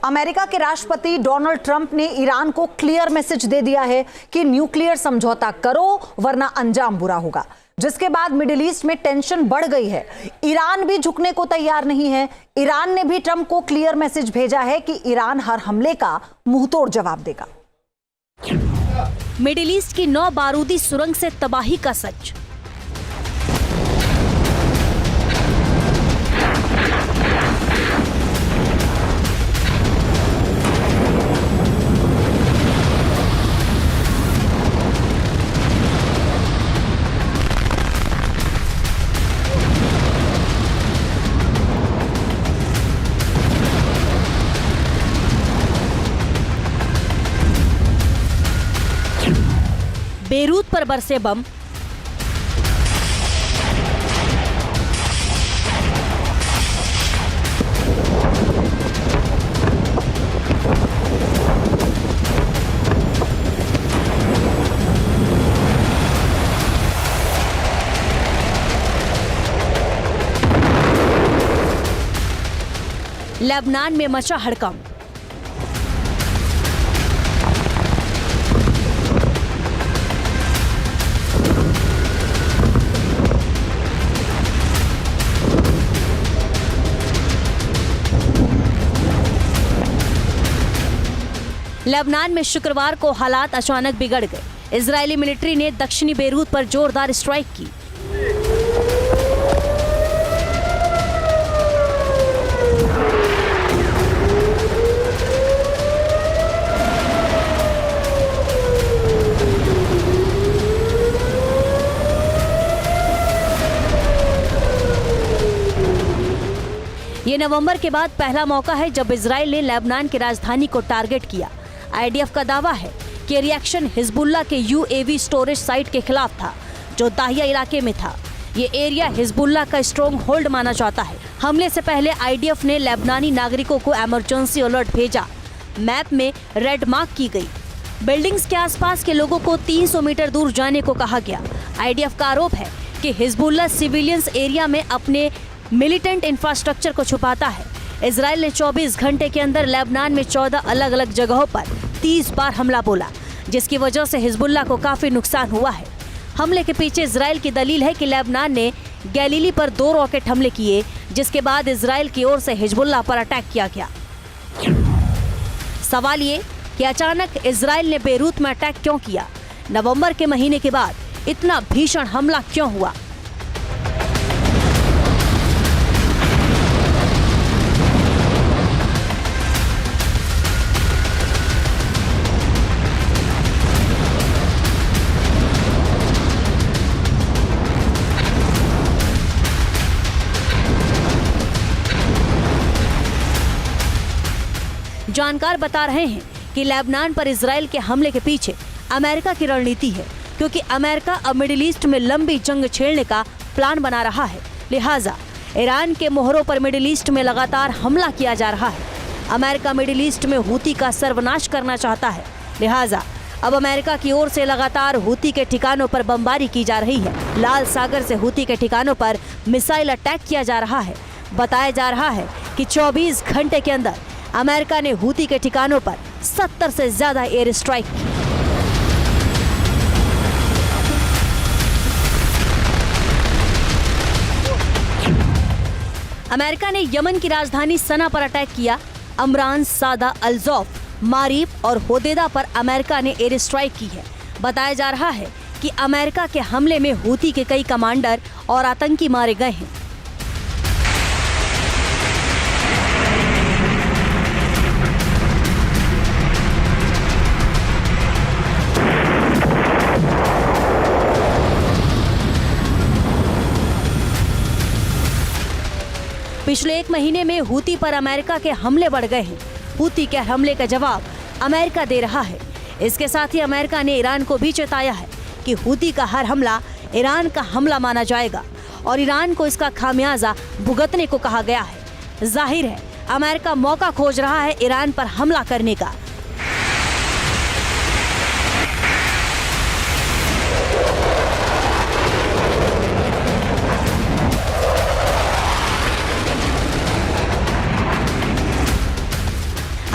America के राष्ट्रपति Donald Trump ने ईरान को क्लियर मैसेज दे दिया है कि न्यूक्लियर समझौता करो वरना अंजाम बुरा होगा, जिसके बाद मिडिल ईस्ट में टेंशन बढ़ गई है। ईरान भी झुकने को तैयार नहीं है। ईरान ने भी ट्रंप को क्लियर मैसेज भेजा है कि ईरान हर हमले का मुंहतोड़ जवाब देगा। मिडिल ईस्ट की 9 बारूदी सुरंग से तबाही का सच। बेरूत पर बरसे बम, लेबनान में मचा हड़कंप। लेबनान में शुक्रवार को हालात अचानक बिगड़ गए। इजरायली मिलिट्री ने दक्षिणी बेरूत पर जोरदार स्ट्राइक की। ये नवंबर के बाद पहला मौका है जब इजराइल ने लेबनान की राजधानी को टारगेट किया। आईडीएफ का दावा है कि रिएक्शन हिजबुल्लाह के यूएवी स्टोरेज साइट के खिलाफ था, जो दाहिया इलाके में था। ये एरिया हिजबुल्लाह का स्ट्रॉन्ग होल्ड माना जाता है। हमले से पहले आईडीएफ ने लेबनानी नागरिकों को इमरजेंसी अलर्ट भेजा। मैप में रेड मार्क की गई। बिल्डिंग्स के आसपास के लोगों को 300 मीटर दूर जाने को कहा गया। आईडीएफ का आरोप है कि हिजबुल्लाह सिविलियंस एरिया में अपने मिलिटेंट इंफ्रास्ट्रक्चर को छुपाता है। इजराइल ने 24 घंटे के अंदर लेबनान में 14 अलग अलग जगहों पर 30 बार हमला बोला, जिसकी वजह से हिजबुल्लाह को काफी नुकसान हुआ है। हमले के पीछे इजराइल की दलील है कि लेबनान ने गैलीली पर 2 रॉकेट हमले किए, जिसके बाद इजराइल की ओर से हिजबुल्लाह पर अटैक किया गया। सवाल ये कि अचानक इजराइल ने बेरूत में अटैक क्यों किया? नवंबर के महीने के बाद इतना भीषण हमला क्यों हुआ? जानकार बता रहे हैं कि लेबनान पर इजराइल के हमले के पीछे अमेरिका की रणनीति है, क्योंकि अमेरिका अब मिडिल ईस्ट में लंबी जंग छेड़ने का प्लान बना रहा है। लिहाजा ईरान के मोहरों पर मिडिल ईस्ट में लगातार हमला किया जा रहा है। अमेरिका मिडिल ईस्ट में हूती का सर्वनाश करना चाहता है। लिहाजा अब अमेरिका की ओर से लगातार हूती के ठिकानों पर बमबारी की जा रही है। लाल सागर से हूती के ठिकानों पर मिसाइल अटैक किया जा रहा है। बताया जा रहा है कि 24 घंटे के अंदर अमेरिका ने हूती के ठिकानों पर 70 से ज्यादा एयर स्ट्राइक की। अमेरिका ने यमन की राजधानी सना पर अटैक किया। अमरान, सादा, अल-ज़ौफ, मारीब और होदेदा पर अमेरिका ने एयर स्ट्राइक की है। बताया जा रहा है कि अमेरिका के हमले में हूती के कई कमांडर और आतंकी मारे गए हैं। पिछले 1 महीने में हूती पर अमेरिका के हमले बढ़ गए हैं। हूती के हमले का जवाब अमेरिका दे रहा है। इसके साथ ही अमेरिका ने ईरान को भी चेताया है कि हूती का हर हमला ईरान का हमला माना जाएगा और ईरान को इसका खामियाजा भुगतने को कहा गया है। जाहिर है अमेरिका मौका खोज रहा है ईरान पर हमला करने का।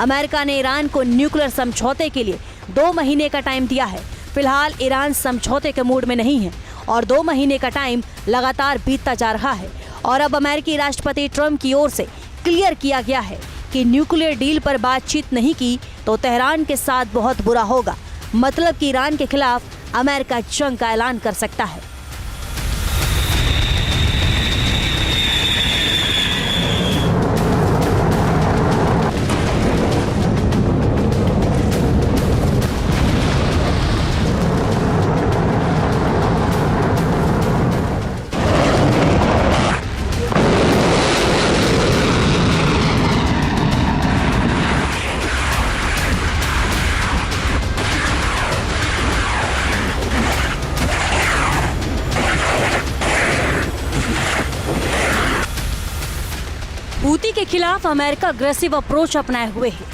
अमेरिका ने ईरान को न्यूक्लियर समझौते के लिए 2 महीने का टाइम दिया है। फिलहाल ईरान समझौते के मूड में नहीं है और 2 महीने का टाइम लगातार बीतता जा रहा है और अब अमेरिकी राष्ट्रपति ट्रंप की ओर से क्लियर किया गया है कि न्यूक्लियर डील पर बातचीत नहीं की तो तेहरान के साथ बहुत बुरा होगा। मतलब कि ईरान के खिलाफ अमेरिका जंग का ऐलान कर सकता है। हूती के खिलाफ अमेरिका अग्रेसिव अप्रोच अपनाए हुए है।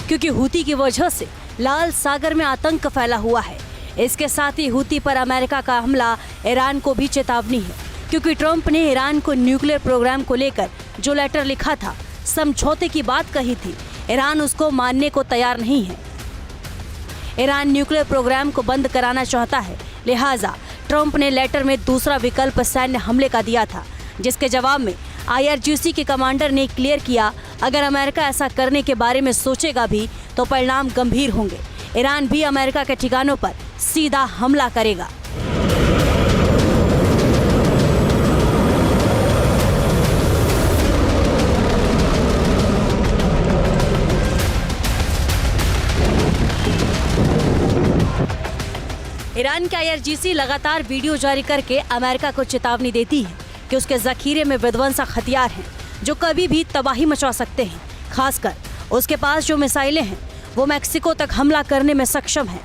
क्योंकि हूती की वजह से लाल सागर में आतंक फैला हुआ है। इसके साथ ही हूती पर अमेरिका का हमला ईरान को भी चेतावनी है, क्योंकि ट्रंप ने ईरान को न्यूक्लियर प्रोग्राम को लेकर जो लेटर लिखा था, समझौते की बात कही थी, ईरान उसको मानने को तैयार नहीं है। ईरान न्यूक्लियर प्रोग्राम को बंद कराना चाहता है, लिहाजा ट्रंप ने लेटर में दूसरा विकल्प सैन्य हमले का दिया था, जिसके जवाब में IRGC के कमांडर ने क्लियर किया, अगर अमेरिका ऐसा करने के बारे में सोचेगा भी तो परिणाम गंभीर होंगे। ईरान भी अमेरिका के ठिकानों पर सीधा हमला करेगा। ईरान के IRGC लगातार वीडियो जारी करके अमेरिका को चेतावनी देती है कि उसके जखीरे में विध्वंसक हथियार हैं जो कभी भी तबाही मचा सकते हैं। खासकर उसके पास जो मिसाइलें हैं वो मैक्सिको तक हमला करने में सक्षम है।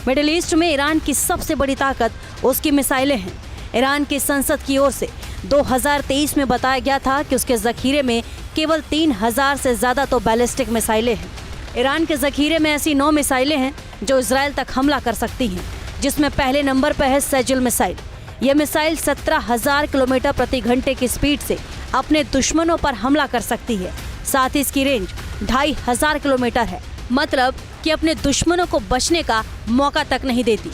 मिडिल ईस्ट में ईरान की सबसे बड़ी ताकत उसकी मिसाइलें हैं। ईरान की संसद की ओर से 2023 में बताया गया था कि उसके जखीरे में केवल 3000 से ज़्यादा तो बैलिस्टिक मिसाइलें हैं। ईरान के जखीरे में ऐसी 9 मिसाइलें हैं जो इजराइल तक हमला कर सकती हैं, जिसमें पहले नंबर पर है सेजिल मिसाइल। यह मिसाइल 17,000 किलोमीटर प्रति घंटे की स्पीड से अपने दुश्मनों पर हमला कर सकती है। साथ ही इसकी रेंज 2500 किलोमीटर है, मतलब कि अपने दुश्मनों को बचने का मौका तक नहीं देती।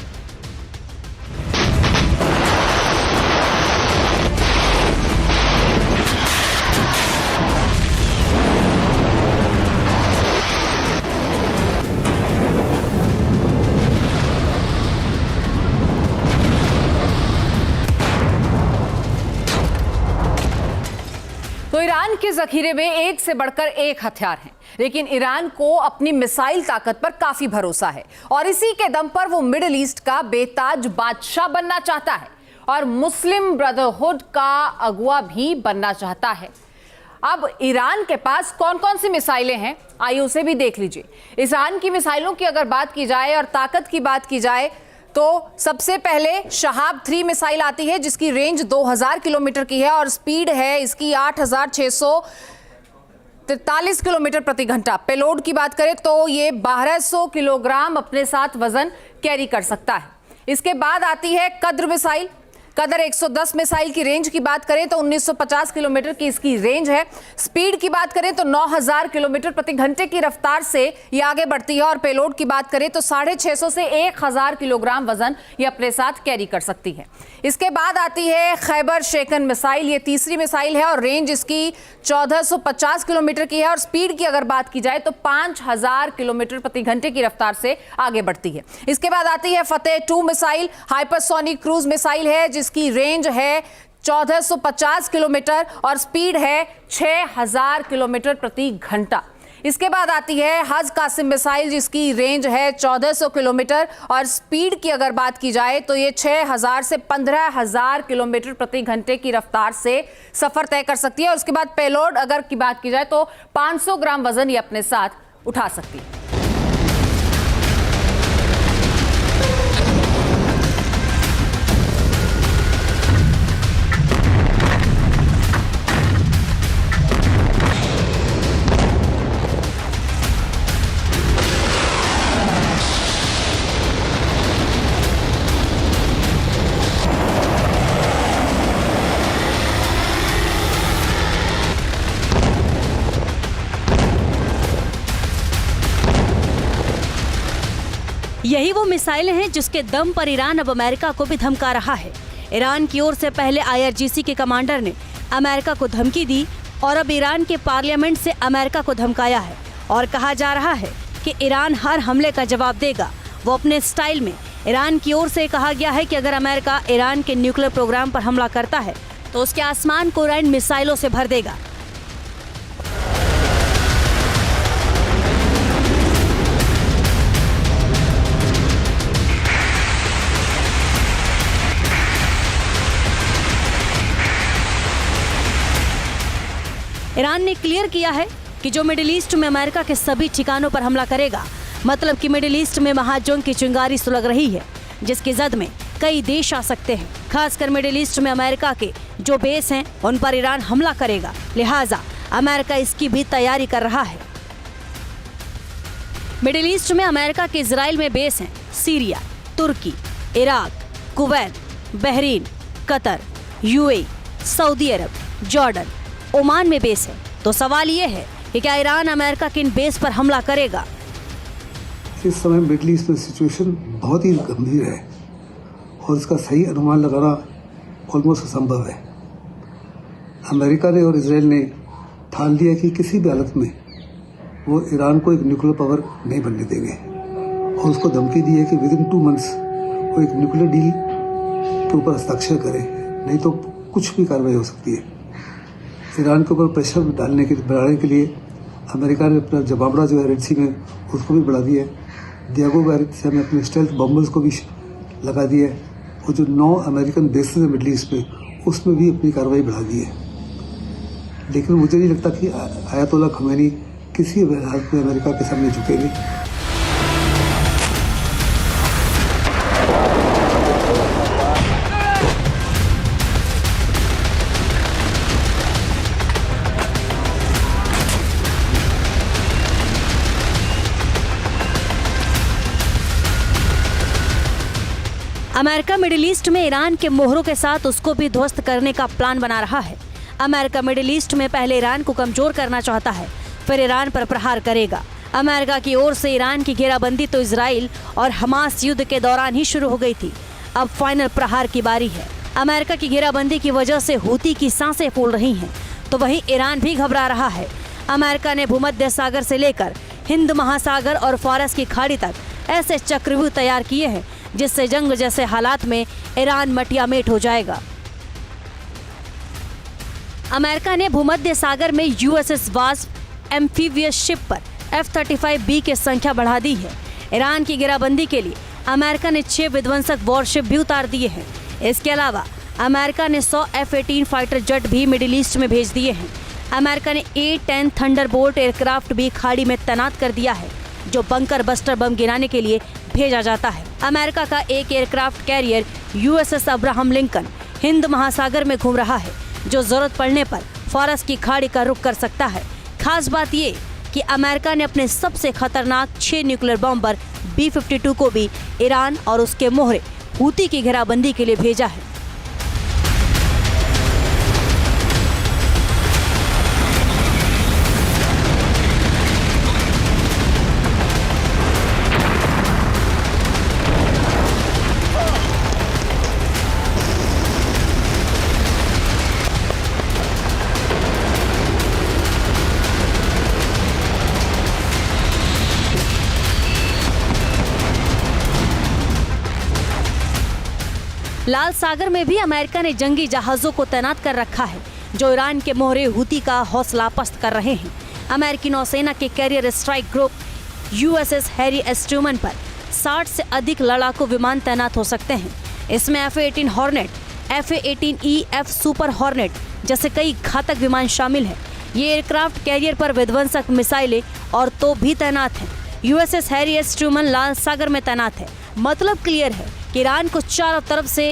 तो ईरान के जखीरे में एक से बढ़कर एक हथियार हैं, लेकिन ईरान को अपनी मिसाइल ताकत पर काफी भरोसा है और इसी के दम पर वो मिडिल ईस्ट का बेताज बादशाह बनना चाहता है और मुस्लिम ब्रदरहुड का अगुआ भी बनना चाहता है। अब ईरान के पास कौन कौन सी मिसाइलें हैं, आइए उसे भी देख लीजिए। ईरान की मिसाइलों की अगर बात की जाए और ताकत की बात की जाए तो सबसे पहले शहाब 3 मिसाइल आती है, जिसकी रेंज 2000 किलोमीटर की है और स्पीड है इसकी 8643 किलोमीटर प्रति घंटा। पेलोड की बात करें तो ये 1200 किलोग्राम अपने साथ वजन कैरी कर सकता है। इसके बाद आती है कद्र मिसाइल। कदर 110 मिसाइल की रेंज की बात करें तो 1950 किलोमीटर की इसकी रेंज है। स्पीड की बात करें तो 9000 किलोमीटर प्रति घंटे की रफ्तार से ये आगे बढ़ती है और पेलोड की बात करें तो 650 से 1000 किलोग्राम वजन ये अपने साथ कैरी कर सकती है। इसके बाद आती है खैबर शेकन मिसाइल। ये तीसरी मिसाइल है और रेंज इसकी 1450 किलोमीटर की है और स्पीड की अगर बात की जाए तो 5000 किलोमीटर प्रति घंटे की रफ्तार से आगे बढ़ती है। इसके बाद आती है फतेह 2 मिसाइल। हाइपरसोनिक क्रूज मिसाइल है जिसकी रेंज है 1450 किलोमीटर और स्पीड है 6000 किलोमीटर प्रति घंटा। इसके बाद आती है हज कासिम मिसाइल जिसकी रेंज है 1400 किलोमीटर और स्पीड की अगर बात की जाए तो ये 6000 से 15000 किलोमीटर प्रति घंटे की रफ्तार से सफर तय कर सकती है। और उसके बाद पेलोड अगर की बात की जाए तो 500 ग्राम वजन ये अपने साथ उठा सकती है। यही वो मिसाइलें हैं जिसके दम पर ईरान अब अमेरिका को भी धमका रहा है। ईरान की ओर से पहले IRGC के कमांडर ने अमेरिका को धमकी दी और अब ईरान के पार्लियामेंट से अमेरिका को धमकाया है और कहा जा रहा है कि ईरान हर हमले का जवाब देगा, वो अपने स्टाइल में। ईरान की ओर से कहा गया है कि अगर अमेरिका ईरान के न्यूक्लियर प्रोग्राम पर हमला करता है तो उसके आसमान को ईरान मिसाइलों से भर देगा। ईरान ने क्लियर किया है कि जो मिडिल ईस्ट में अमेरिका के सभी ठिकानों पर हमला करेगा, मतलब कि मिडिल ईस्ट में महाजंग की चिंगारी सुलग रही है, जिसकी जद में कई देश आ सकते हैं। खासकर मिडिल ईस्ट में अमेरिका के जो बेस हैं उन पर ईरान हमला करेगा, लिहाजा अमेरिका इसकी भी तैयारी कर रहा है। मिडिल ईस्ट में अमेरिका के इजराइल में बेस हैं सीरिया, तुर्की, Iraq, Kuwait, Bahrain, Qatar, UAE, Saudi Arab, Jordan, Oman में बेस है। तो सवाल ये है कि क्या ईरान अमेरिका के इन बेस पर हमला करेगा? इस समय मिडिल ईस्ट में सिचुएशन बहुत ही गंभीर है और इसका सही अनुमान लगाना ऑलमोस्ट असंभव है। अमेरिका ने और इजराइल ने ठान लिया कि किसी भी हालत में वो ईरान को एक न्यूक्लियर पावर नहीं बनने देंगे और उसको धमकी दी है कि विदिन 2 मंथ्स वो एक न्यूक्लियर डील के ऊपर हस्ताक्षर करे, नहीं तो कुछ भी कार्रवाई हो सकती है। ईरान के ऊपर प्रेशर बढ़ाने के लिए अमेरिका ने अपना जबावड़ा जो है रेड सी में उसको भी बढ़ा दिया है। दियागो गारिया में अपने स्टेल्थ बॉम्बर्स को भी लगा दिया है और जो 9 अमेरिकन बेसेस है मिडिल ईस्ट पे उसमें भी अपनी कार्रवाई बढ़ा दी है। लेकिन मुझे नहीं लगता कि आयतुल्ला खमैनी किसी हालत में अमेरिका के सामने झुकेंगे। अमेरिका मिडिल ईस्ट में ईरान के मोहरों के साथ उसको भी ध्वस्त करने का प्लान बना रहा है। अमेरिका मिडिल ईस्ट में पहले ईरान को कमजोर करना चाहता है, फिर ईरान पर प्रहार करेगा। अमेरिका की ओर से ईरान की घेराबंदी तो इजराइल और हमास युद्ध के दौरान ही शुरू हो गई थी। अब फाइनल प्रहार की बारी है। अमेरिका की घेराबंदी की वजह से हूती की सांसें फूल रही हैं, तो वहीं ईरान भी घबरा रहा है। अमेरिका ने भूमध्य सागर से लेकर हिंद महासागर और फारस की खाड़ी तक ऐसे चक्रव्यूह तैयार किए हैं जिससे जंग जैसे हालात में ईरान मटियामेट हो जाएगा। अमेरिका ने भूमध्य सागर में USS वास्प एम्फीबियस शिप पर F-35B की संख्या बढ़ा दी है। ईरान की घेराबंदी के लिए अमेरिका ने 6 विध्वंसक वॉरशिप भी उतार दिए हैं। इसके अलावा अमेरिका ने 100 F-18 फाइटर जेट भी मिडिल ईस्ट में भेज दिए हैं। अमेरिका ने A-10 थंडरबोल्ट एयरक्राफ्ट भी खाड़ी में तैनात कर दिया है, जो बंकर बस्टर बम गिराने के लिए भेजा जाता है। अमेरिका का एक aircraft carrier USS Abraham Lincoln Hind महासागर में घूम रहा है, जो जरूरत पड़ने पर फारस की खाड़ी का रुख कर सकता है। खास बात ये कि अमेरिका ने अपने सबसे खतरनाक 6 न्यूक्लियर बॉम्बर B-52 को भी ईरान और उसके मोहरे हूती की घेराबंदी के लिए भेजा है। लाल सागर में भी अमेरिका ने जंगी जहाजों को तैनात कर रखा है, जो ईरान के मोहरे हूती का हौसला पस्त कर रहे हैं। अमेरिकी नौसेना के carrier strike group USS Harry S Truman पर 60 से अधिक लड़ाकू विमान तैनात हो सकते हैं। इसमें F-18 hornet, F-18E F super hornet जैसे कई घातक विमान शामिल हैं। ये एयरक्राफ्ट कैरियर पर विध्वंसक मिसाइलें और तोप भी तैनात हैं। USS हैरी एस ट्रूमन लाल सागर में तैनात है। मतलब क्लियर है कि ईरान को चारों तरफ से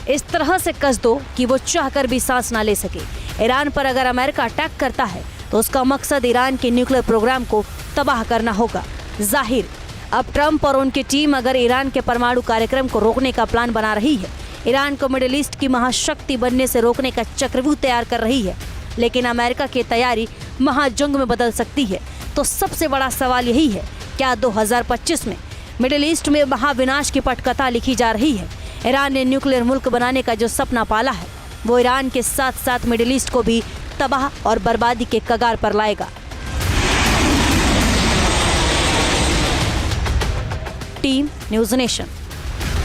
इस तरह से कस दो कि वो चाहकर भी सांस ना ले सके। ईरान पर अगर अमेरिका अटैक करता है तो उसका मकसद ईरान के न्यूक्लियर प्रोग्राम को तबाह करना होगा। जाहिर अब ट्रंप और उनकी टीम अगर ईरान के परमाणु कार्यक्रम को रोकने का प्लान बना रही है, ईरान को मिडिल ईस्ट की महाशक्ति बनने से रोकने का चक्रव्यूह तैयार कर रही है, लेकिन अमेरिका की तैयारी महाजंग में बदल सकती है। तो सबसे बड़ा सवाल यही है, क्या 2025 में मिडिल ईस्ट में महाविनाश की पटकथा लिखी जा रही है। ईरान ने न्यूक्लियर मुल्क बनाने का जो सपना पाला है वो ईरान के साथ साथ मिडिल ईस्ट को भी तबाह और बर्बादी के कगार पर लाएगा। Team news nation.